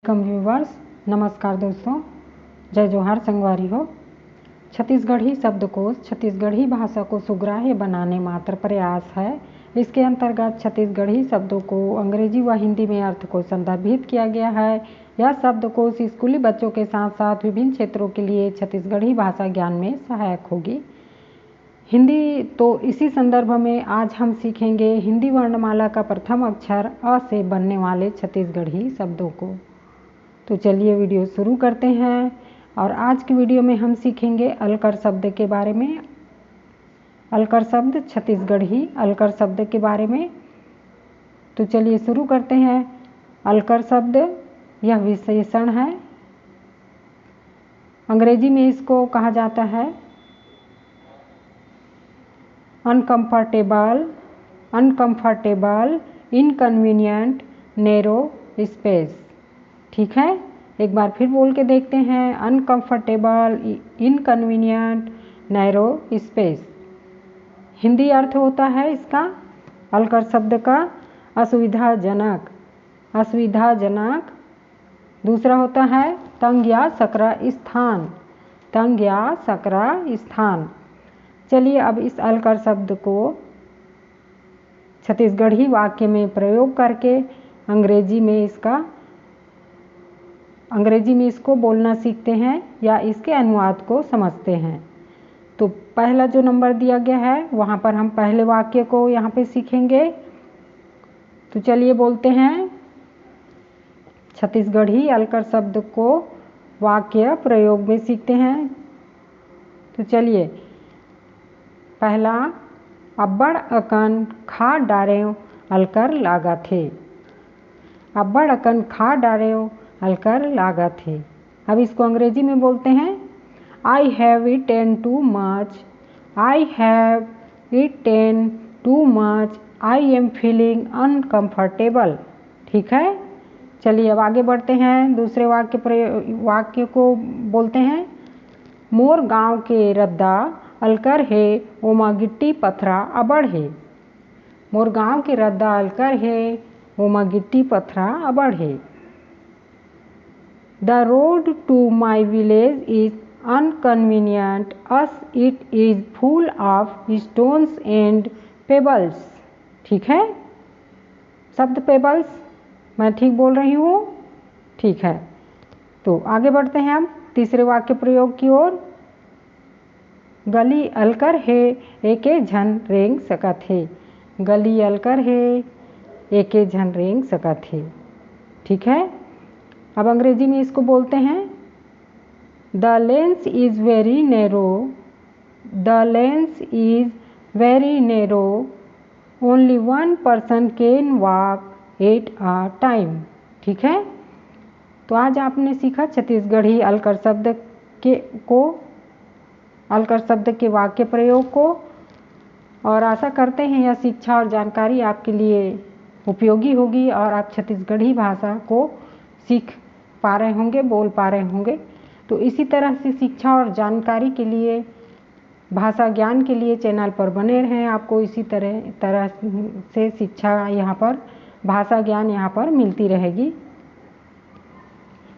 Welcome viewers, नमस्कार दोस्तों, जय जोहार संगवारी हो। छत्तीसगढ़ी शब्दकोश छत्तीसगढ़ी भाषा को सुग्राह्य बनाने मात्र प्रयास है। इसके अंतर्गत छत्तीसगढ़ी शब्दों को अंग्रेजी व हिंदी में अर्थ को संदर्भित किया गया है। यह शब्दकोश स्कूली बच्चों के साथ साथ विभिन्न क्षेत्रों के लिए छत्तीसगढ़ी भाषा ज्ञान में सहायक होगी। हिंदी तो इसी संदर्भ में आज हम सीखेंगे हिंदी वर्णमाला का प्रथम अक्षर अ से बनने वाले छत्तीसगढ़ी शब्दों को। तो चलिए वीडियो शुरू करते हैं। और आज की वीडियो में हम सीखेंगे अलकर शब्द के बारे में। अलकर शब्द छत्तीसगढ़ी अलकर शब्द के बारे में। तो चलिए शुरू करते हैं। अलकर शब्द यह विशेषण है। अंग्रेजी में इसको कहा जाता है अनकंफर्टेबल, इनकन्वीनियंट, नैरो स्पेस। ठीक है, एक बार फिर बोल के देखते हैं। Uncomfortable, inconvenient, narrow space. Hindi अर्थ होता है इसका अलकर शब्द का असुविधाजनक, असुविधाजनक। दूसरा होता है तंग या सकरा स्थान, तंग या सकरा स्थान। चलिए अब इस अलकर शब्द को छत्तीसगढ़ी वाक्य में प्रयोग करके अंग्रेजी में इसको बोलना सीखते हैं या इसके अनुवाद को समझते हैं। तो पहला जो नंबर दिया गया है वहाँ पर हम पहले वाक्य को यहाँ पे सीखेंगे। तो चलिए बोलते हैं छत्तीसगढ़ी अलकर शब्द को वाक्य प्रयोग में सीखते हैं। तो चलिए पहला, अब्बड़ अकन खा डारेव अलकर लागत है। अब्बड़ अकन खा डारेव अलकर लागत है। अब इसको अंग्रेजी में बोलते हैं I have eaten too much, I have eaten too much, I am feeling uncomfortable. ठीक है, चलिए अब आगे बढ़ते हैं। दूसरे वाक्य को बोलते हैं मोर गांव के रद्दा अलकर है ओमा गिट्टी पथरा अबड़ है। मोर गांव के रद्दा अलकर है ओमा गिट्टी पथरा अबड़ है। The road to my village is inconvenient as it is full of stones and pebbles। ठीक है, शब्द पेबल्स मैं ठीक बोल रही हूँ। ठीक है, तो आगे बढ़ते हैं हम तीसरे वाक्य प्रयोग की ओर। गली अलकर है एके झन रेंग सकत है। गली अलकर है एके झन रेंग सकत है। ठीक है, अब अंग्रेजी में इसको बोलते हैं the lens is very narrow, the lens is very narrow, only one person can walk at a time. ठीक है, तो आज आपने सीखा छत्तीसगढ़ी अलकर शब्द के वाक्य प्रयोग को। और आशा करते हैं यह शिक्षा और जानकारी आपके लिए उपयोगी होगी और आप छत्तीसगढ़ी भाषा को सीख पा रहे होंगे, बोल पा रहे होंगे। तो इसी तरह से शिक्षा और जानकारी के लिए, भाषा ज्ञान के लिए चैनल पर बने रहें। आपको इसी तरह से शिक्षा यहाँ पर, भाषा ज्ञान यहाँ पर मिलती रहेगी।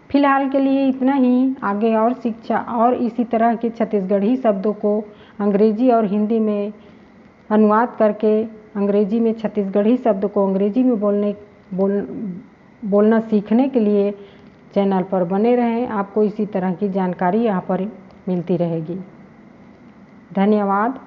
फिलहाल के लिए इतना ही। आगे और शिक्षा और इसी तरह के छत्तीसगढ़ी शब्दों को अंग्रेजी और हिंदी में अनुवाद करके अंग्रेजी में छत्तीसगढ़ी शब्द को अंग्रेजी में बोलना सीखने के लिए चैनल पर बने रहें। आपको इसी तरह की जानकारी यहाँ पर मिलती रहेगी। धन्यवाद।